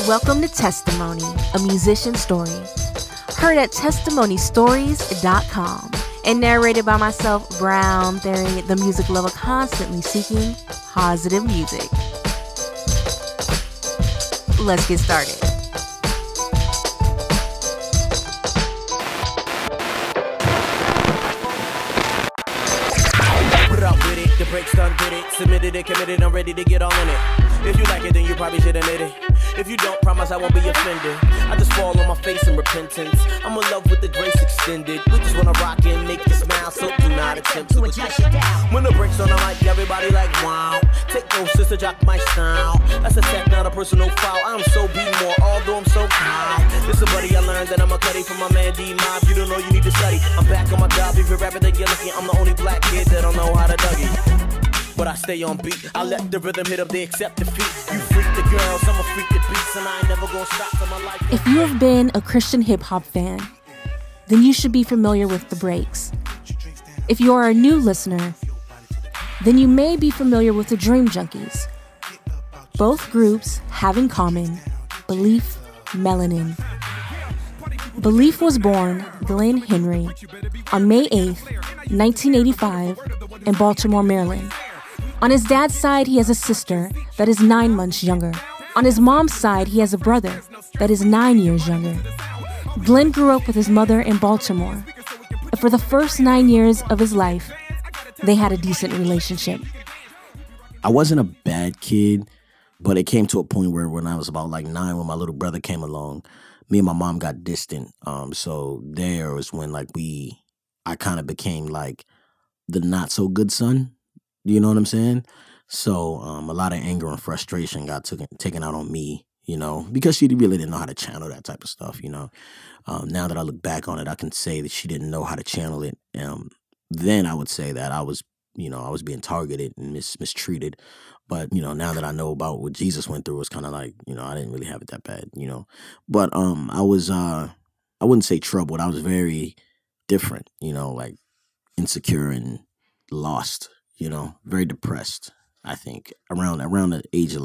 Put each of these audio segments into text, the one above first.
Welcome to Testimony, a musician story. Heard at testimonystories.com and narrated by myself, Brown Theory, the music lover constantly seeking positive music. Let's get started. Put it up with it, the brakes done did it. Submitted it, committed, I'm ready to get all in it. If you like it, then you probably should admit it. If you don't, promise I won't be offended. I just fall on my face in repentance. I'm in love with the grace extended. We just wanna rock and make you smile, so do not attempt to adjust it down. When the brakes on, I like everybody like wow. Take no sister, jock my style. That's a tech, not a personal foul. I'm so be more, although I'm so proud. This is buddy, I learned that I'm a cutty from my man D-Mob. You don't know, you need to study. I'm back on my job, if you're rapping, then you're lucky. I'm the only black kid that don't know how to Dougie. But I stay on beat. I let the rhythm hit up, they accept defeat. You freak the girls, I'm a freak the beats, and I ain't never gonna stop till my life. If you have been a Christian hip-hop fan, then you should be familiar with the breaks. If you are a new listener, then you may be familiar with the Dream Junkies. Both groups have in common Beleaf, Melanin. Beleaf was born Glenn Henry on May 8th, 1985 in Baltimore, Maryland. On his dad's side, he has a sister that is 9 months younger. On his mom's side, he has a brother that is 9 years younger. Glenn grew up with his mother in Baltimore. And for the first 9 years of his life, they had a decent relationship. I wasn't a bad kid, but it came to a point where when I was about like 9, when my little brother came along, me and my mom got distant. So there was when I kind of became like the not so good son. You know what I'm saying? So a lot of anger and frustration got taken out on me, because she really didn't know how to channel that type of stuff, Now that I look back on it, I can say that she didn't know how to channel it. Then I would say that I was being targeted and mistreated. But, now that I know about what Jesus went through, it's kind of like, I didn't really have it that bad, But I was, I wouldn't say troubled. I was very different, like insecure and lost, very depressed, I think. Around the age of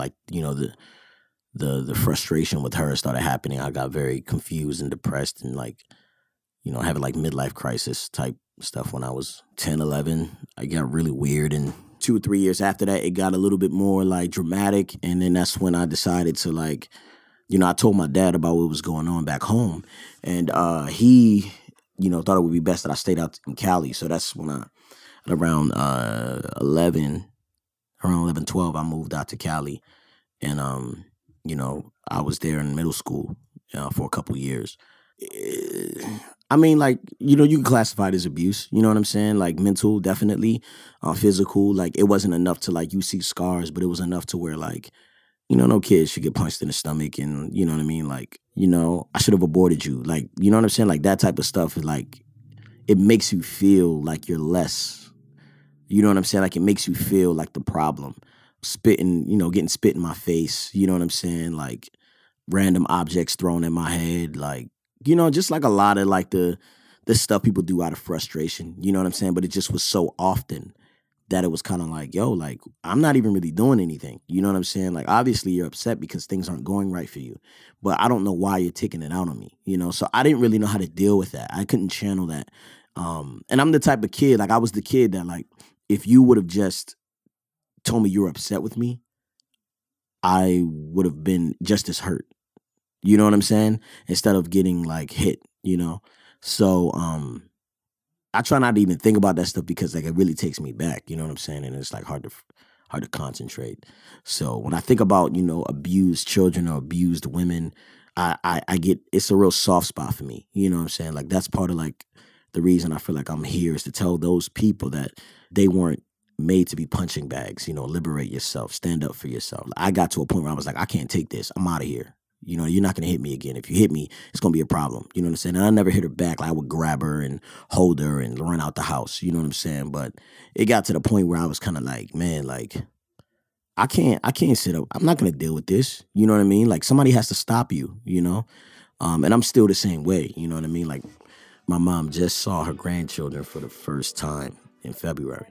the frustration with her started happening. I got very confused and depressed and having midlife crisis type stuff when I was 10, 11. I got really weird, and 2 or 3 years after that, it got a little bit more dramatic. And then that's when I decided to I told my dad about what was going on back home, and he, thought it would be best that I stayed out in Cali. So that's when around 11, 12, I moved out to Cali, and I was there in middle school for a couple years. I mean, you can classify it as abuse, you know what I'm saying? Mental, definitely, physical. It wasn't enough to you see scars, but it was enough to where no kid should get punched in the stomach, and you know what I mean? I should have aborted you. You know what I'm saying? That type of stuff is it makes you feel like you're less. You know what I'm saying? It makes you feel like the problem. Spitting, getting spit in my face, you know what I'm saying? Random objects thrown in my head, just a lot of the stuff people do out of frustration, you know what I'm saying? But it just was so often that it was kind of I'm not even really doing anything. You know what I'm saying? Obviously you're upset because things aren't going right for you, but I don't know why you're taking it out on me, So I didn't really know how to deal with that. I couldn't channel that. And I'm the type of kid, I was the kid that if you would have just told me you were upset with me, I would have been just as hurt. You know what I'm saying? Instead of getting hit, So I try not to even think about that stuff because it really takes me back. You know what I'm saying? And it's hard to concentrate. So when I think about abused children or abused women, I get, it's a real soft spot for me. You know what I'm saying? That's part of the reason I feel like I'm here is to tell those people that they weren't made to be punching bags. Liberate yourself, stand up for yourself. I got to a point where I was I can't take this. I'm out of here. You're not going to hit me again. If you hit me, it's going to be a problem. You know what I'm saying? And I never hit her back. I would grab her and hold her and run out the house. You know what I'm saying? But it got to the point where I was kind of man, I can't sit up. I'm not going to deal with this. You know what I mean? Somebody has to stop you, And I'm still the same way. You know what I mean? My mom just saw her grandchildren for the first time in February.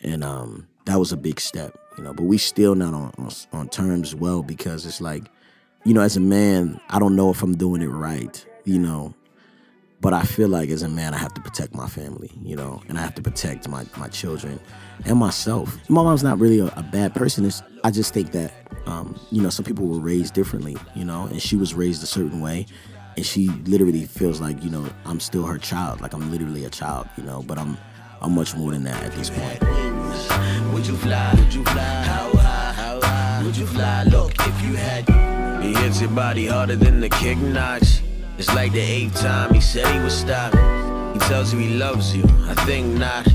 And that was a big step, but we still not on terms well because it's as a man, I don't know if I'm doing it right, but I feel like as a man, I have to protect my family, and I have to protect my children and myself. My mom's not really a bad person. I just think that, some people were raised differently, and she was raised a certain way. And she literally feels like, I'm still her child. Like I'm literally a child, but I'm much more than that at this point. Would you fly? Would you fly? How high? How high? Would you fly? Look, if you had... He hits your body harder than the kick knocks. It's like the 8th time he said he would stop. He tells you he loves you. I think not.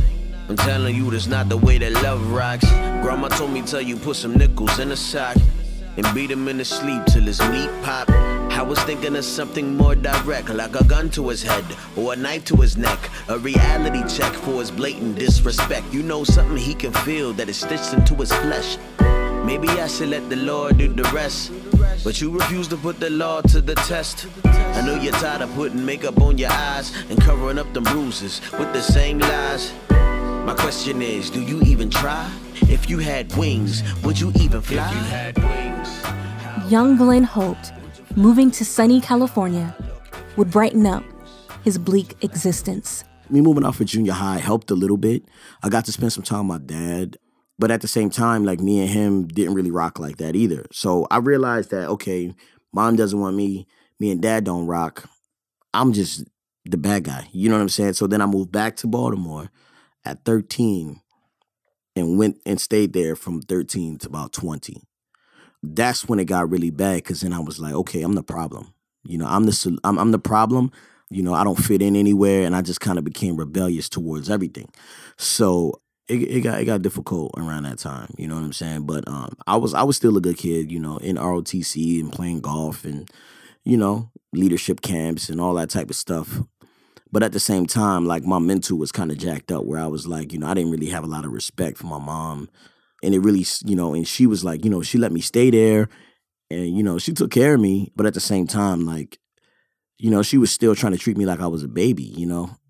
I'm telling you, that's not the way that love rocks. Grandma told me tell you put some nickels in a sock and beat him in the sleep till his meat pop. I was thinking of something more direct, like a gun to his head or a knife to his neck. A reality check for his blatant disrespect. Something he can feel that is stitched into his flesh. Maybe I should let the Lord do the rest, but you refuse to put the law to the test. I know you're tired of putting makeup on your eyes and covering up them bruises with the same lies. My question is, do you even try? If you had wings, would you even fly? If you had wings. Young Glenn hoped moving to sunny California would brighten up his bleak existence. Me moving out for junior high helped a little bit. I got to spend some time with my dad. But at the same time, like, me and him didn't really rock like that either. So I realized that, okay, mom doesn't want me and dad don't rock. I'm just the bad guy. You know what I'm saying? So then I moved back to Baltimore at 13 and went and stayed there from 13 to about 20. That's when it got really bad, because then I was like, okay, I'm the problem. I'm the problem. I don't fit in anywhere, and I just kind of became rebellious towards everything. So it got difficult around that time. You know what I'm saying? But I was still a good kid. In ROTC and playing golf and leadership camps and all that type of stuff. But at the same time, like, my mental was kind of jacked up, where I was like, I didn't really have a lot of respect for my mom. And it really, and she was like, she let me stay there and, she took care of me. But at the same time, like, she was still trying to treat me like I was a baby,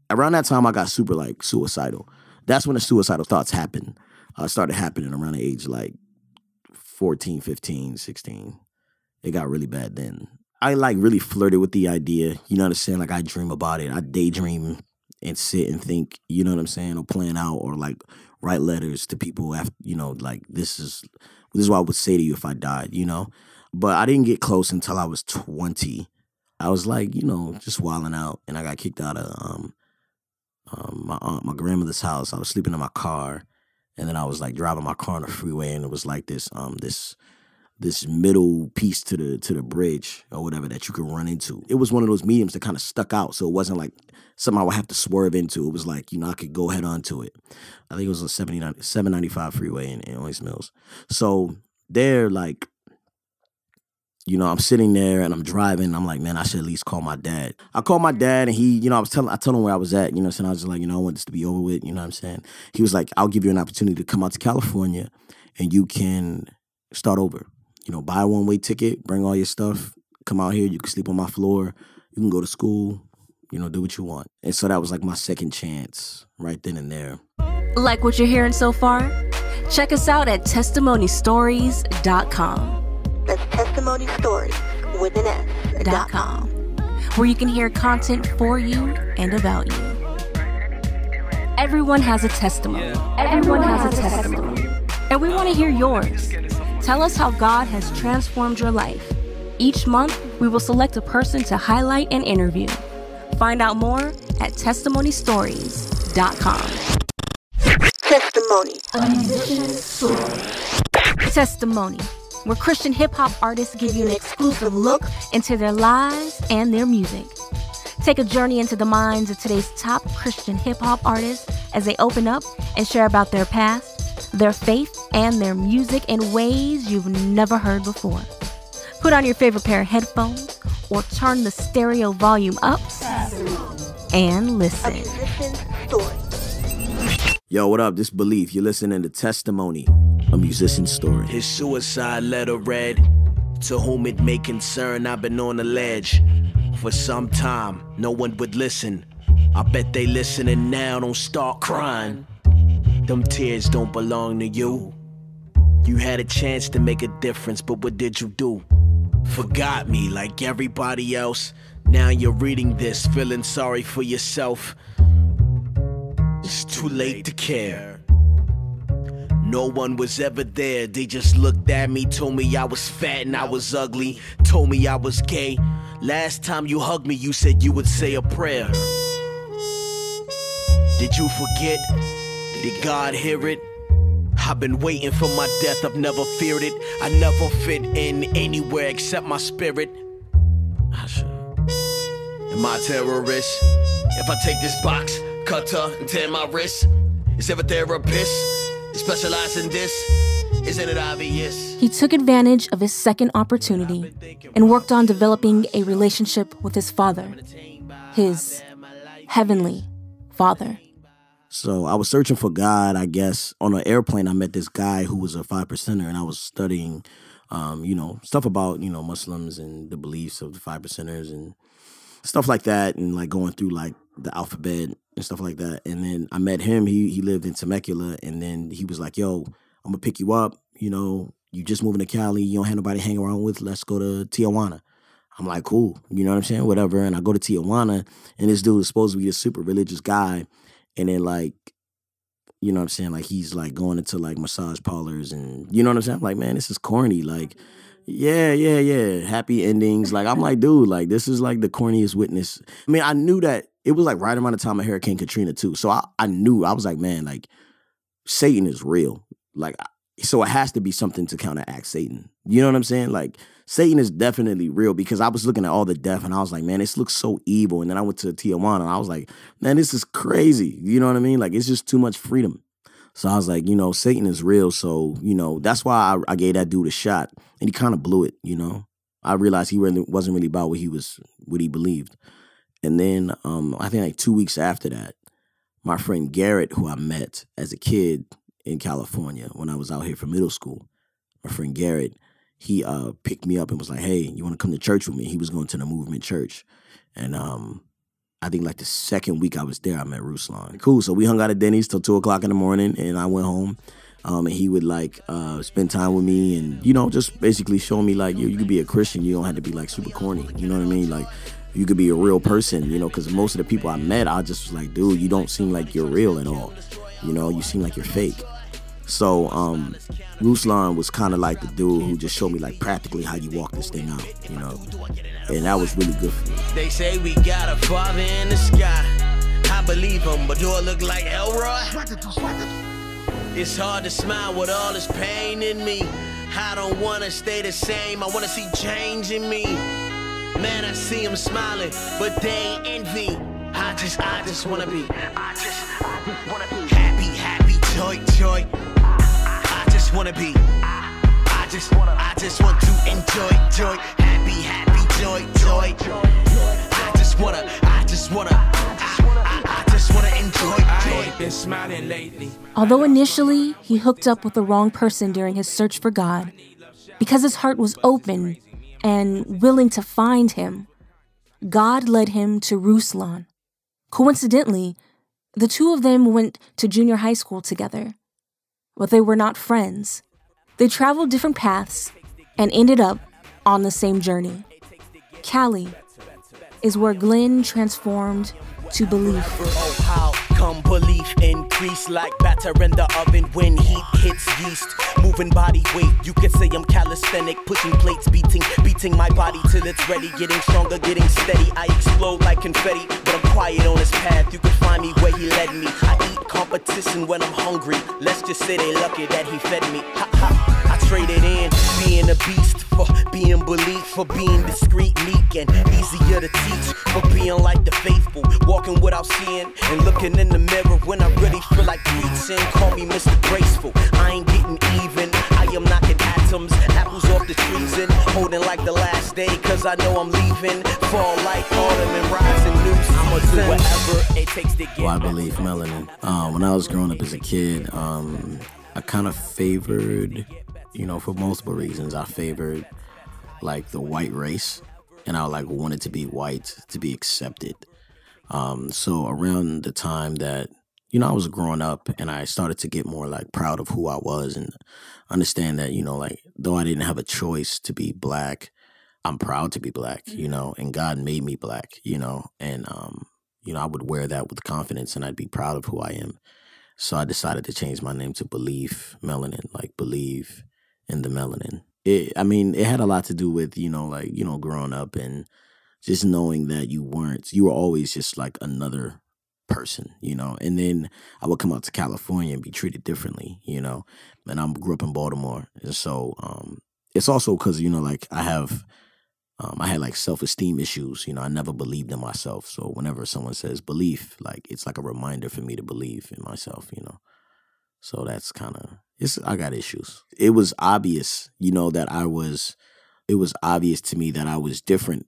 Around that time, I got super, like, suicidal. That's when the suicidal thoughts happened. Started happening around the age, like, 14, 15, 16. It got really bad then. I, like, really flirted with the idea, you know what I'm saying? Like, I dream about it. I daydream and sit and think, you know what I'm saying? Or plan out, or, like, write letters to people after, like, this is what I would say to you if I died, But I didn't get close until I was 20. I was like, just wilding out, and I got kicked out of my grandmother's house. I was sleeping in my car, and then I was, like, driving my car on the freeway, and it was like this middle piece to the bridge or whatever that you could run into. It was one of those mediums that kind of stuck out, so it wasn't like something I would have to swerve into. It was like, I could go head on to it. I think it was a 795 freeway in Oyster Mills. So there, like, I'm sitting there and I'm driving. I'm like, man, I should at least call my dad. I called my dad, and he, I told him where I was at, so I was like, I want this to be over with, you know what I'm saying? He was like, I'll give you an opportunity to come out to California and you can start over. Buy a one-way ticket, bring all your stuff, come out here, you can sleep on my floor, you can go to school, do what you want. And so that was like my second chance right then and there. Like what you're hearing so far? Check us out at testimonystories.com. That's testimony stories with an S.com. Where you can hear content for you and about you. Everyone has a testimony. Everyone has a testimony. And we want to hear yours. Tell us how God has transformed your life. Each month, we will select a person to highlight and interview. Find out more at testimonystories.com. Testimony. A musician's story. Testimony, where Christian hip-hop artists give you an exclusive look into their lives and their music. Take a journey into the minds of today's top Christian hip-hop artists as they open up and share about their past, their faith, and their music in ways you've never heard before. Put on your favorite pair of headphones or turn the stereo volume up and listen. A musician's story. Yo, what up? This Beleaf. You're listening to Testimony, a musician's story. His suicide letter read, to whom it may concern, I've been on the ledge for some time. No one would listen. I bet they listening now, don't start crying. Them tears don't belong to you. You had a chance to make a difference, but what did you do? Forgot me like everybody else. Now you're reading this, feeling sorry for yourself. It's too late to care. No one was ever there. They just looked at me, told me I was fat and I was ugly, told me I was gay. Last time you hugged me, you said you would say a prayer. Did you forget? Did God hear it? I've been waiting for my death, I've never feared it. I never fit in anywhere except my spirit. Am I a terrorist? If I take this box, cutter, and tear my wrist, is there a therapist specialize in this? Isn't it obvious? He took advantage of his second opportunity and worked on developing a relationship with his father, his heavenly father. So I was searching for God, I guess. On an airplane, I met this guy who was a 5%er, and I was studying, stuff about, Muslims and the beliefs of the 5%ers and stuff like that, and like going through like the alphabet and stuff like that. And then I met him. He lived in Temecula, and then he was like, yo, I'm gonna pick you up. You just moving to Cali. You don't have nobody to hang around with. Let's go to Tijuana. I'm like, cool. You know what I'm saying? Whatever. And I go to Tijuana, and this dude is supposed to be a super religious guy. And then like, you know what I'm saying? Like he's like going into like massage parlors and you know what I'm saying? I'm like, man, this is corny. Like, yeah. Happy endings. Like, I'm like, dude, like this is like the corniest witness. I mean, I knew that it was like right around the time of Hurricane Katrina too. So I knew, I was like, man, like Satan is real. Like, so it has to be something to counteract Satan. You know what I'm saying? Like Satan is definitely real because I was looking at all the death and I was like, man, this looks so evil. And then I went to Tijuana and I was like, man, this is crazy. You know what I mean? Like, it's just too much freedom. So I was like, Satan is real. So, that's why I gave that dude a shot. And he kind of blew it, I realized he really wasn't really about what he believed. And then I think like 2 weeks after that, my friend Garrett, who I met as a kid in California when I was out here for middle school, my friend Garrett, he picked me up and was like, hey, you want to come to church with me? He was going to the Movement Church. And I think like the second week I was there, I met Ruslan. Cool, so we hung out at Denny's till 2 o'clock in the morning, and I went home. And he would like spend time with me and, just basically show me like, you could be a Christian. You don't have to be like super corny. You know what I mean? Like, you could be a real person, because most of the people I met, I just was like, dude, you don't seem like you're real at all. You seem like you're fake. So Ruslan was kind of like the dude who just showed me like practically how you walk this thing out, and that was really good for me. They say we got a father in the sky. I believe him, but do I look like Elroy? It's hard to smile with all this pain in me. I don't want to stay the same. I want to see change in me. Man, I see them smiling, but they ain't envy. I just want to be. I just want to be happy, joy. I just want to be. I just want to enjoy, happy, joy. I just want to enjoy. I ain't been smiling lately. Although initially he hooked up with the wrong person during his search for God, because his heart was open and willing to find him, God led him to Ruslan. Coincidentally, the two of them went to junior high school together, but they were not friends. They traveled different paths and ended up on the same journey. Cali is where Glenn transformed to Beleaf. Oh, how come belief increase like batter in the oven when heat hits yeast? Moving body weight, you could say I'm calisthenic, pushing plates, beating my body till it's ready, getting stronger, getting steady. I explode like confetti, but I'm quiet on this path. You can find me where he led me. I eat competition when I'm hungry. Let's just say they lucky that he fed me. Ha ha. I traded in being a beast for being belief, for being discreet, meek, and easier to teach, for being like the faithful, walking without seeing and looking in the mirror when I really feel like preaching. Call me Mr. Graceful. I ain't getting even. I am knocking atoms, apples off the trees and holding like the last day, cause I know I'm leaving. Fall like autumn and rising new seasons. I'ma do whatever it takes to get. Well, I believe melanin. When I was growing up as a kid, I kind of favored, for multiple reasons, I favored like the white race, and I like wanted to be white to be accepted. So around the time that, I was growing up and I started to get more like proud of who I was and understand that, like though I didn't have a choice to be black, I'm proud to be black, you know, and God made me black, you know, and, you know, I would wear that with confidence and I'd be proud of who I am. So I decided to change my name to Beleaf Melanin, like believe in the melanin. I mean, it had a lot to do with, you know, like, you know, growing up and just knowing that you were always just like another person, you know. And then I would come out to California and be treated differently, you know. And I grew up in Baltimore. And so it's also because, you know, like I had like self-esteem issues. You know, I never believed in myself. So whenever someone says belief, like it's like a reminder for me to believe in myself, you know. So that's kind of, I got issues. It was obvious, you know, it was obvious to me that I was different.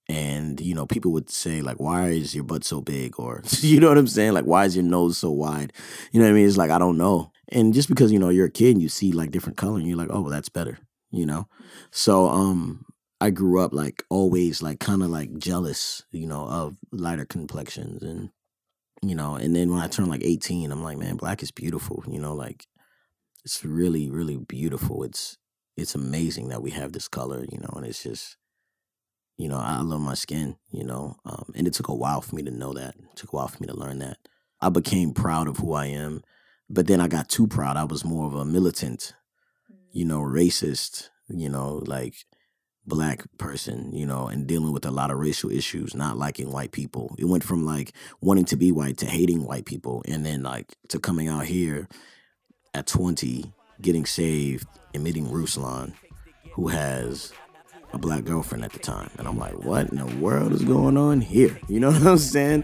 And, you know, people would say, like, why is your butt so big? Or, you know what I'm saying? Like, why is your nose so wide? You know what I mean? It's like, I don't know. And just because, you know, you're a kid and you see, like, different color and you're like, oh, well, that's better, you know? So, I grew up, like, always, like, kind of, like, jealous, you know, of lighter complexions. And, you know, and then when I turned, like, 18, I'm like, man, black is beautiful, you know? Like, it's really, really beautiful. It's amazing that we have this color, you know? And it's just... You know, I love my skin, you know, and it took a while for me to know that. It took a while for me to learn that. I became proud of who I am, but then I got too proud. I was more of a militant, you know, racist, you know, like black person, you know, and dealing with a lot of racial issues, not liking white people. It went from like wanting to be white to hating white people, and then like to coming out here at 20, getting saved, and meeting Ruslan, who has a black girlfriend at the time. And I'm like, what in the world is going on here? You know what I'm saying?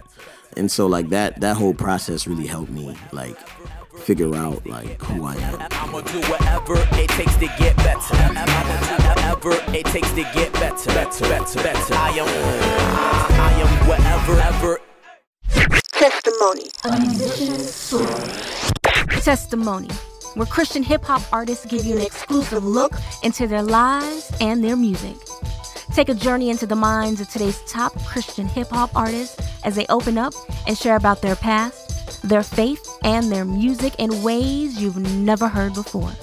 And so like that whole process really helped me like figure out like who I am. I'ma do whatever it takes to get better. Whatever it takes to get better. Better. I am whatever. Testimony. A musician's story. Testimony, where Christian hip-hop artists give you an exclusive look into their lives and their music. Take a journey into the minds of today's top Christian hip-hop artists as they open up and share about their past, their faith, and their music in ways you've never heard before.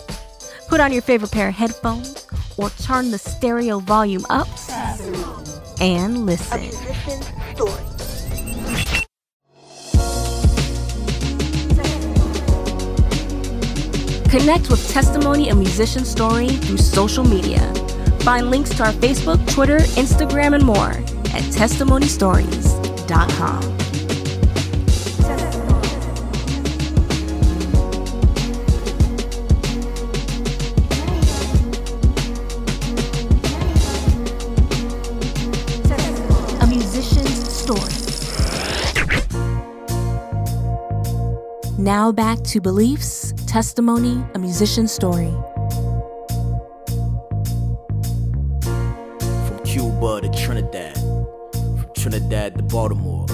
Put on your favorite pair of headphones or turn the stereo volume up and listen. A musician's story. Connect with Testimony, a musician story through social media. Find links to our Facebook, Twitter, Instagram, and more at testimonystories.com. A musician's story. Now back to Beleaf's Testimony, a musician's story. From Cuba to Trinidad, from Trinidad to Baltimore,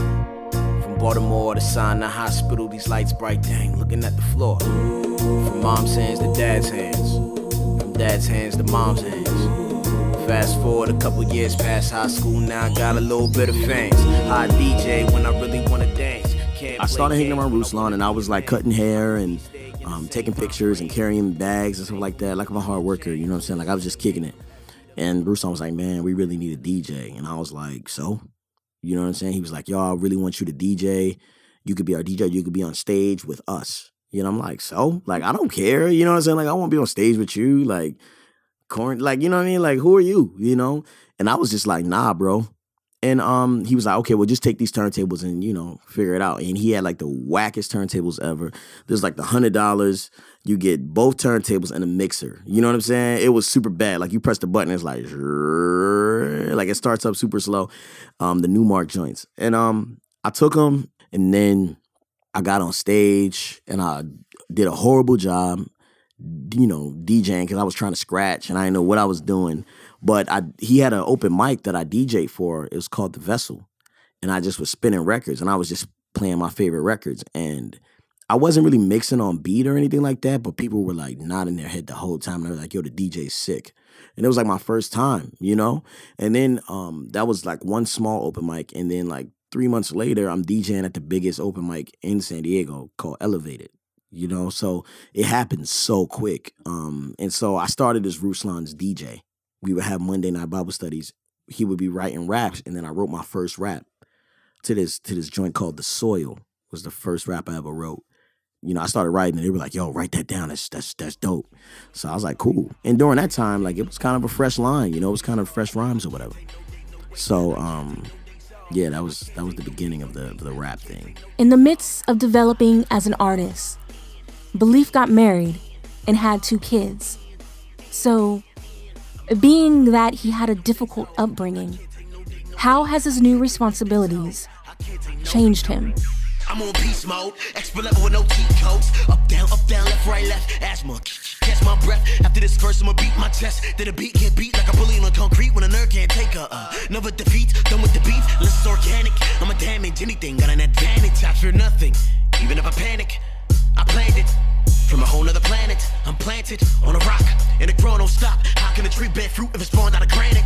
from Baltimore to Sinai Hospital, these lights bright, dang, looking at the floor. From mom's hands to dad's hands, from dad's hands to mom's hands. Fast forward a couple years past high school, now I got a little bit of fans. I DJ when I really wanna dance. I started hanging around Ruslan and I was like cutting hair and taking pictures and carrying bags and stuff like that. Like I'm a hard worker, you know what I'm saying? Like I was just kicking it. And Ruslan was like, man, we really need a DJ. And I was like, so? You know what I'm saying? He was like, yo, I really want you to DJ. You could be our DJ. You could be on stage with us. You know, I'm like, so? Like, I don't care. You know what I'm saying? Like, I want to be on stage with you. Like, like, you know what I mean? Like, who are you? You know? And I was just like, nah, bro. And he was like, okay, well, just take these turntables and, you know, figure it out. And he had like the wackest turntables ever. There's like the $100. You get both turntables and a mixer. You know what I'm saying? It was super bad. Like you press the button, it's like it starts up super slow. The Newmark joints. And I took them and then I got on stage and I did a horrible job, you know, DJing because I was trying to scratch and I didn't know what I was doing. But he had an open mic that I DJ'd for. It was called The Vessel. And I just was spinning records. And I was just playing my favorite records. And I wasn't really mixing on beat or anything like that. But people were like nodding their head the whole time. And they were like, yo, the DJ's sick. And it was like my first time, you know? And then that was like one small open mic. And then like 3 months later, I'm DJing at the biggest open mic in San Diego called Elevated. You know? So it happened so quick. And so I started as Ruslan's DJ. we would have Monday night Bible studies. He would be writing raps, and then I wrote my first rap to this joint called The Soil. Was the first rap I ever wrote. You know, I started writing, and they were like, "Yo, write that down. That's dope." So I was like, "Cool." And during that time, like, it was kind of a fresh line. You know, it was kind of fresh rhymes or whatever. So, yeah, that was the beginning of the rap thing. In the midst of developing as an artist, Beleaf got married and had 2 kids. So, being that he had a difficult upbringing, how has his new responsibilities changed him? I'm on peace mode, expert level with no cheat codes. Up, down, left, right, left. Asthma, catch my breath. After this verse, I'ma beat my chest. Then a beat get beat like a bully on concrete when a nerd can't take another defeat. Done with the beef, less is organic. I'ma damage anything, got an advantage. I fear nothing, even if I panic. I planned it from a whole nother planet. I'm planted on a rock, and the ground don't stop. How can a tree bear fruit if it's spawned out of granite?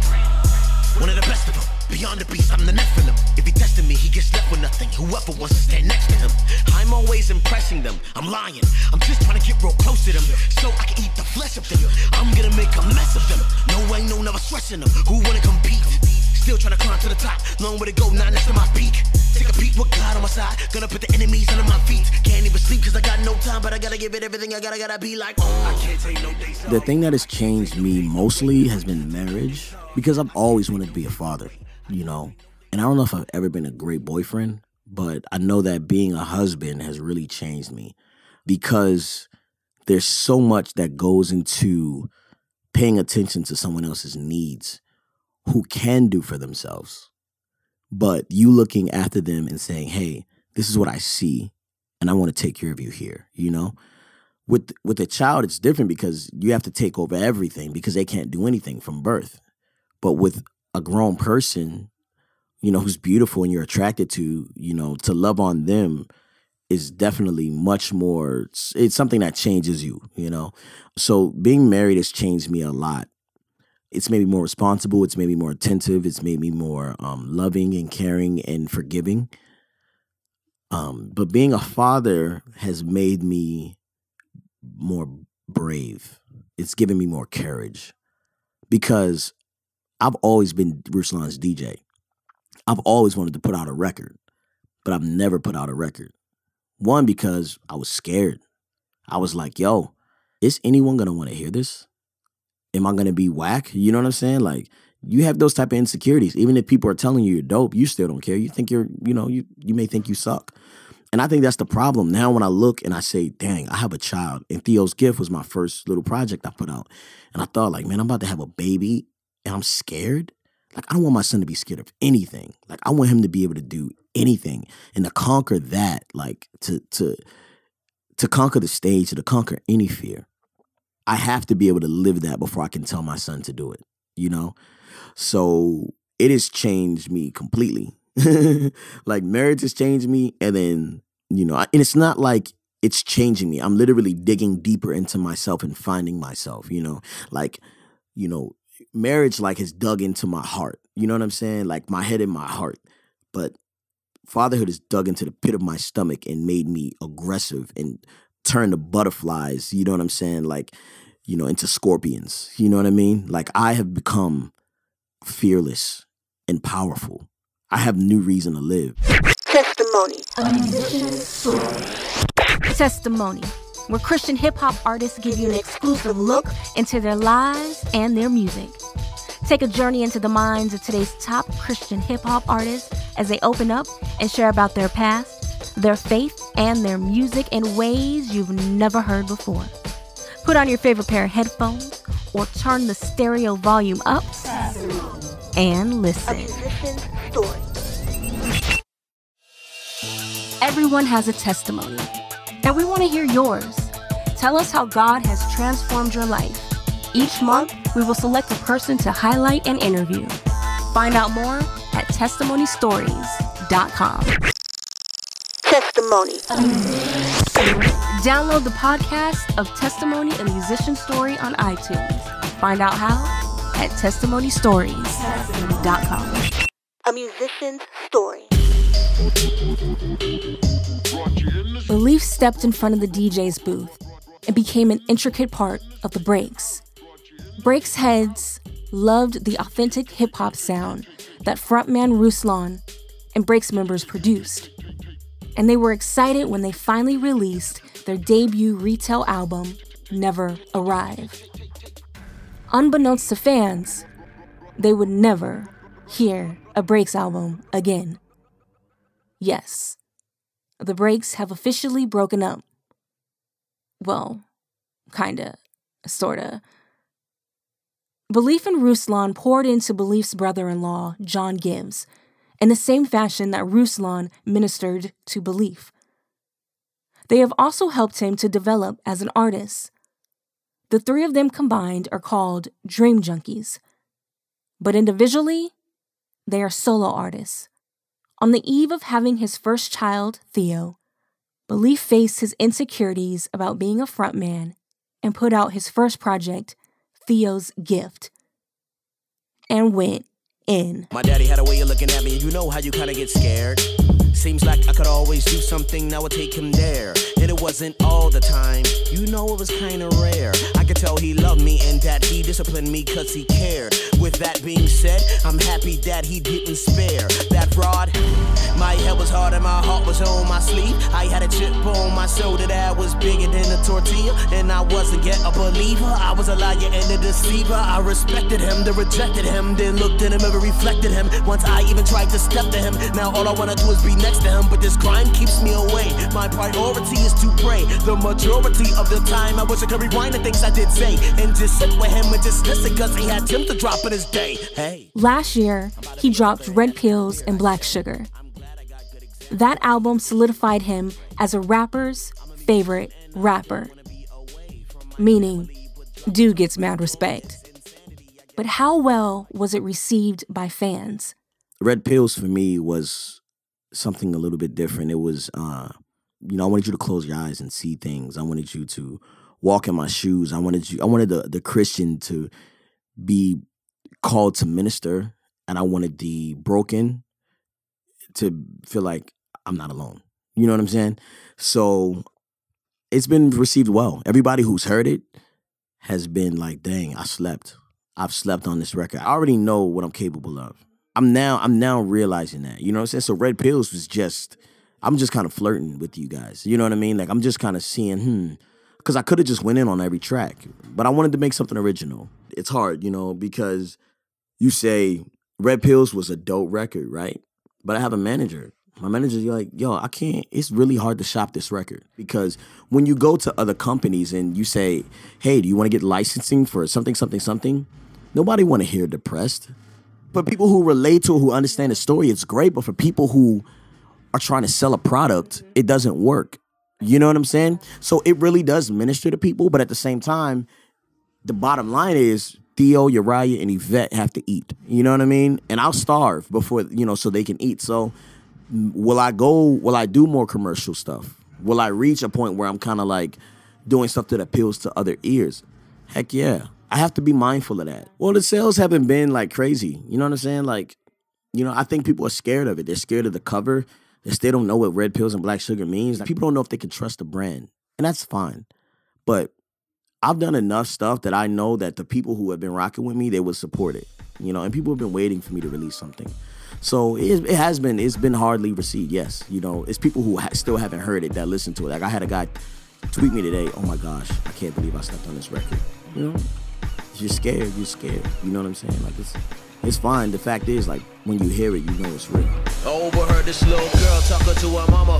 One of the best of them, beyond the beast, I'm the Nephilim. If he tested me, he gets left with nothing. Whoever wants to stand next to him, I'm always impressing them. I'm lying, I'm just trying to get real close to them, so I can eat the flesh of them. I'm gonna make a mess of them. No way, no, never stressing them. Who wanna compete? Still trying to climb to the top. Long way to go, not next to my peak. Take a peek with God on my side. Gonna put the enemies under my feet. Can't even sleep cause I got no time, but I gotta give it everything. I gotta be like, I can't take no days off. The thing that has changed me mostly has been marriage, because I've always wanted to be a father, you know? And I don't know if I've ever been a great boyfriend, but I know that being a husband has really changed me, because there's so much that goes into paying attention to someone else's needs who can do for themselves, but you looking after them and saying, hey, this is what I see, and I want to take care of you here, you know? With a child, it's different because you have to take over everything because they can't do anything from birth. But with a grown person, you know, who's beautiful and you're attracted to, you know, to love on them is definitely much more, it's something that changes you, you know? So being married has changed me a lot. It's made me more responsible. It's made me more attentive. It's made me more loving and caring and forgiving. But being a father has made me more brave. It's given me more courage, because I've always been Ruslan's DJ. I've always wanted to put out a record, but I've never put out a record. One, because I was scared. I was like, yo, is anyone going to want to hear this? Am I going to be whack? You know what I'm saying? Like, you have those type of insecurities. Even if people are telling you you're dope, you still don't care. You think you may think you suck. And I think that's the problem. Now when I look and I say, dang, I have a child. And Theo's Gift was my first little project I put out. And I thought, like, man, I'm about to have a baby and I'm scared. Like, I don't want my son to be scared of anything. Like, I want him to be able to do anything and to conquer that, like, to conquer the stage, to conquer any fear. I have to be able to live that before I can tell my son to do it, you know? So it has changed me completely. Like, marriage has changed me, and then, you know, and it's not like it's changing me. I'm literally digging deeper into myself and finding myself, you know? Like, you know, marriage, like, has dug into my heart. You know what I'm saying? Like, my head and my heart. But fatherhood has dug into the pit of my stomach and made me aggressive and turned the butterflies, you know what I'm saying? Like, you know, into scorpions. You know what I mean? Like, I have become fearless and powerful. I have new reason to live. Testimony. Testimony, where Christian hip-hop artists give you an exclusive look into their lives and their music. Take a journey into the minds of today's top Christian hip-hop artists as they open up and share about their past, their faith, and their music in ways you've never heard before. Put on your favorite pair of headphones or turn the stereo volume up and listen. A musician's story. Everyone has a testimony, and we want to hear yours. Tell us how God has transformed your life. Each month, we will select a person to highlight and interview. Find out more at testimonystories.com. Testimony. Download the podcast of Testimony, a Musician Story on iTunes. Find out how at testimonystories.com. A musician's story. Beleaf stepped in front of the DJ's booth and became an intricate part of the breaks. Breaks heads loved the authentic hip-hop sound that frontman Ruslan and Breaks members produced, and they were excited when they finally released their debut retail album, Never Arrive. Unbeknownst to fans, they would never hear a Breaks album again. Yes, the Breaks have officially broken up. Well, kinda, sorta. Beleaf and Ruslan poured into Beleaf's brother-in-law, John Gibbs, in the same fashion that Ruslan ministered to Beleaf. They have also helped him to develop as an artist. The three of them combined are called Dream Junkies, but individually, they are solo artists. On the eve of having his first child, Theo, Beleaf faced his insecurities about being a frontman and put out his first project, Theo's Gift, and went in. My daddy had a way of looking at me, you know how you kinda get scared. Seems like I could always do something, now I take him there. And it wasn't all the time, you know it was kinda rare. I could tell he loved me and that he disciplined me cause he cared. With that being said, I'm happy that he didn't spare that fraud. My head was hard and my heart was on my sleeve. I had a chip on my shoulder that was bigger than a tortilla. And I wasn't yet a believer, I was a liar and a deceiver. I respected him, then rejected him, then looked in him and reflected him. Once I even tried to step to him, now all I wanna do is be next to him. But this crime keeps me away, my priority is to pray. The majority of the time I wish I could rewind the things I did say and just sit with him and just listen cause he had time to drop in his day. Hey. Last year, he dropped Red Pills and Black Sugar. That album solidified him as a rapper's favorite rapper, meaning dude gets mad respect. But how well was it received by fans? Red Pills for me was something a little bit different. It was, I wanted you to close your eyes and see things. I wanted you to walk in my shoes. I wanted the Christian to be called to minister, and I wanted the broken to feel like I'm not alone. You know what I'm saying? So it's been received well. Everybody who's heard it has been like, dang, I've slept on this record. I already know what I'm capable of. I'm now realizing that. You know what I'm saying? So Red Pills was I'm just kind of flirting with you guys. You know what I mean? Like I'm just kind of seeing, because I could have just went in on every track, but I wanted to make something original. It's hard, because you say Red Pills was a dope record, right? But I have a manager. My manager's like, yo, I can't, it's really hard to shop this record. Because when you go to other companies and you say, hey, do you want to get licensing for something? Nobody want to hear Depressed. But people who relate to it, who understand the story, it's great. But for people who are trying to sell a product, it doesn't work. You know what I'm saying? So it really does minister to people. But at the same time, the bottom line is Theo, Uriah, and Yvette have to eat. You know what I mean? And I'll starve before, so they can eat. So will I do more commercial stuff? Will I reach a point where I'm kind of like doing stuff that appeals to other ears? Heck yeah. I have to be mindful of that. Well, the sales haven't been like crazy. You know what I'm saying? Like, I think people are scared of it. They're scared of the cover. They still don't know what Red Pills and Black Sugar means. Like, people don't know if they can trust the brand. And that's fine. But I've done enough stuff that I know that the people who have been rocking with me, they will support it. And people have been waiting for me to release something. So it's been hardly received, yes. It's people who still haven't heard it that listen to it. Like I had a guy tweet me today, oh my gosh, I can't believe I slept on this record. You're scared. You know what I'm saying? Like it's fine. The fact is, like, when you hear it, you know it's real. I overheard this little girl talking to her mama.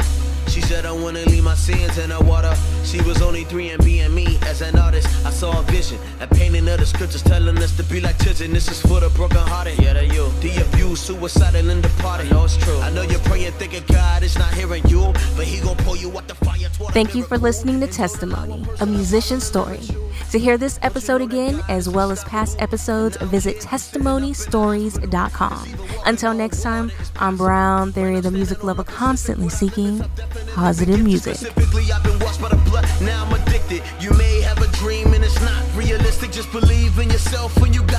She said, I wanna leave my sins in the water. She was only 3 and being me as an artist. I saw a vision, a painting of the scriptures telling us to be like children. This is for the broken hearted. Yeah, that you. The abused, suicidal, and departed. I know it's true. I know you're praying, thinking God is not hearing you, but he gon' pull you out the fire. Thank you for listening to Testimony, a musician's story. To hear this episode again, as well as past episodes, visit testimonystories.com. Until next time, I'm Brown, Theory, the music lover constantly seeking positive music. Specifically, I've been washed by the blood, now I'm addicted. You may have a dream and it's not realistic. Just believe in yourself when you got